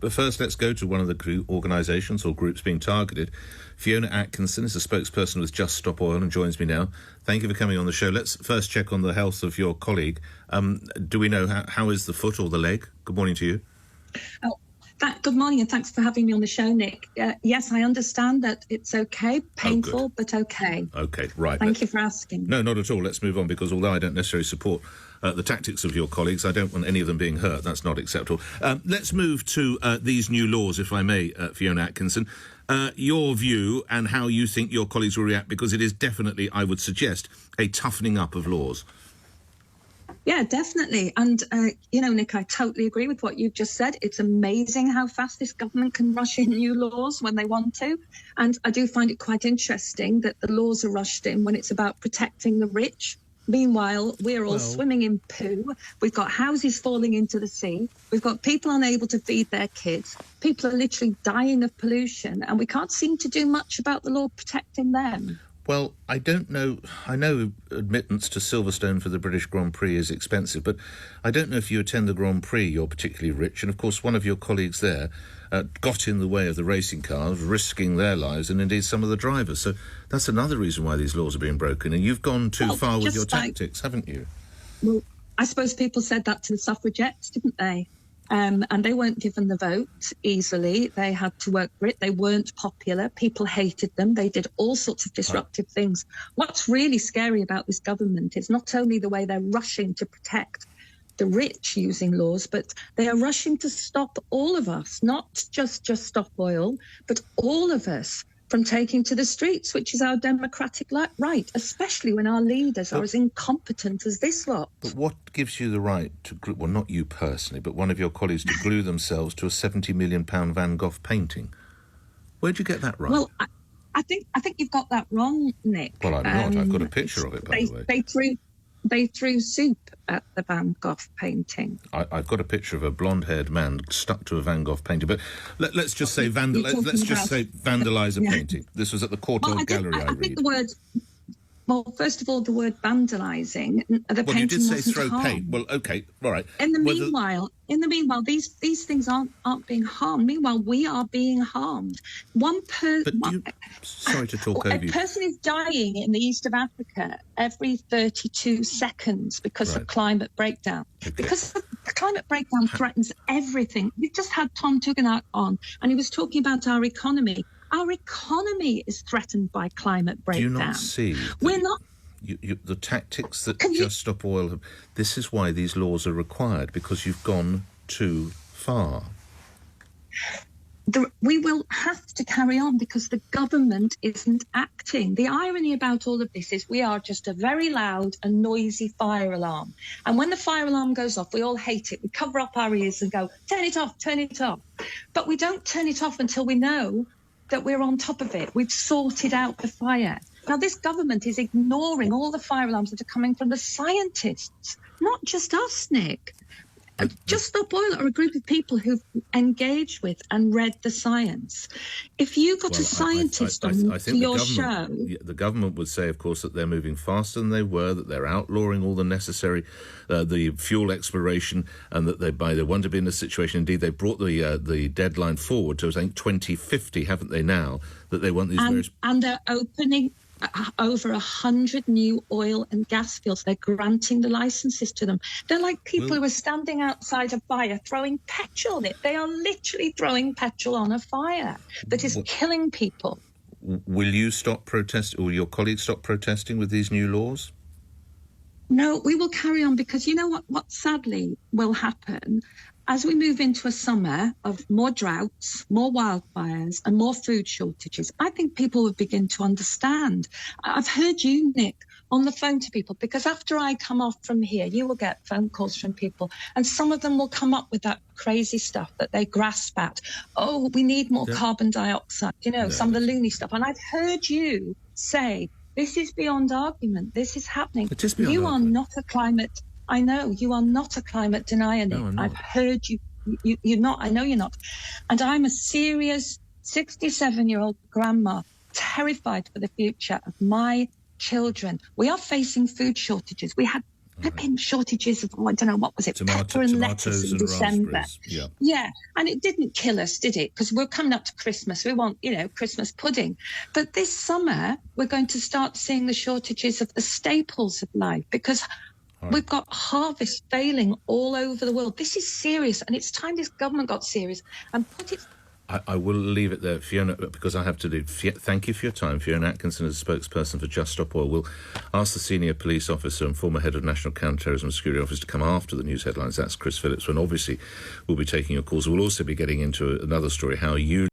But first, let's go to one of the organisations or groups being targeted. Fiona Atkinson is a spokesperson with Just Stop Oil and joins me now. Thank you for coming on the show. Let's first check on the health of your colleague. Do we know how is the foot or the leg? Good morning to you. Good morning, and thanks for having me on the show, Nick. Yes, I understand that it's okay, painful, but okay. Okay, right. Thank you for asking. No, not at all. Let's move on, because although I don't necessarily support the tactics of your colleagues, I don't want any of them being hurt. That's not acceptable. Let's move to these new laws, if I may, Fiona Atkinson. Your view and how you think your colleagues will react, because it is definitely, I would suggest, a toughening up of laws. Yeah, definitely. And, Nick, I totally agree with what you've just said. It's amazing how fast this government can rush in new laws when they want to. And I do find it quite interesting that the laws are rushed in when it's about protecting the rich. Meanwhile, we're all swimming in poo. We've got houses falling into the sea. We've got people unable to feed their kids. People are literally dying of pollution. And we can't seem to do much about the law protecting them. Well, I don't know. I know admittance to Silverstone for the British Grand Prix is expensive, but I don't know if you attend the Grand Prix, you're particularly rich. And, of course, one of your colleagues there got in the way of the racing cars, risking their lives, and indeed some of the drivers. So that's another reason why these laws are being broken. And you've gone too far with your tactics, haven't you? Well, I suppose people said that to the suffragettes, didn't they? And they weren't given the vote easily. They had to work for it. They weren't popular. People hated them. They did all sorts of disruptive things. What's really scary about this government is not only the way they're rushing to protect the rich using laws, but they are rushing to stop all of us, not just Stop Oil, but all of us from taking to the streets, which is our democratic right, especially when our leaders are as incompetent as this lot. But what gives you the right to, well, not you personally, but one of your colleagues to glue themselves to a £70 million Van Gogh painting? Where'd you get that right? Well, I think you've got that wrong, Nick. Well, I'm not. I've got a picture of it, by the way. They threw soup at the Van Gogh painting. I've got a picture of a blonde-haired man stuck to a Van Gogh painting. But let's just say vandalise a painting. This was at the Courtauld Gallery, I read. Well, first of all, the word vandalising. Well, you did say throw paint. Well, okay, all right. In the meanwhile, these things aren't being harmed. Meanwhile, we are being harmed. Sorry to talk over you. A person is dying in the east of Africa every 32 seconds because of climate breakdown. Okay. Because the climate breakdown threatens everything. We just had Tom Tugendhat on, and he was talking about our economy. Our economy is threatened by climate breakdown. Do you not see? We're not. The tactics that Just Stop Oil have. This is why these laws are required, because you've gone too far. We will have to carry on because the government isn't acting. The irony about all of this is we are just a very loud and noisy fire alarm. And when the fire alarm goes off, we all hate it. We cover up our ears and go, turn it off, turn it off. But we don't turn it off until we know that we're on top of it. We've sorted out the fire. Now, this government is ignoring all the fire alarms that are coming from the scientists, not just us, Nick. Just Stop Oil are a group of people who've engaged with and read the science. If you got a scientist on your show... The government would say, of course, that they're moving faster than they were, that they're outlawing all the necessary, the fuel exploration, and that they want to be in a situation, indeed, they brought the deadline forward to, I think, 2050, haven't they now, that they want these And they're opening over 100 new oil and gas fields. They're granting the licenses to them. They're like people who are standing outside a fire throwing petrol on it. They are literally throwing petrol on a fire that is killing people. Will you stop protesting, or your colleagues stop protesting with these new laws? No, we will carry on, because you know what sadly will happen as we move into a summer of more droughts, more wildfires and more food shortages. I think people will begin to understand. I've heard you, Nick, on the phone to people, because after I come off from here, you will get phone calls from people, and some of them will come up with that crazy stuff that they grasp at. Oh, we need more carbon dioxide, some of the loony stuff. And I've heard you say, this is beyond argument. This is happening. It is beyond argument. Are not a climate... I know you are not a climate denier, Nick. No, I've heard you. You're not. I know you're not. And I'm a serious 67-year-old grandma, terrified for the future of my children. We are facing food shortages. We had flipping shortages of, I don't know, what was it, pepper and lettuce in and December. raspberries. Yeah, and it didn't kill us, did it? Because we're coming up to Christmas. We want, Christmas pudding. But this summer, we're going to start seeing the shortages of the staples of life because we've got harvest failing all over the world. This is serious, and it's time this government got serious and put it... I will leave it there, Fiona, because I have to do... Thank you for your time. Fiona Atkinson is a spokesperson for Just Stop Oil. We'll ask the senior police officer and former head of National Counter-Terrorism and Security Office to come after the news headlines. That's Chris Phillips, and obviously we'll be taking your calls. We'll also be getting into another story, how you...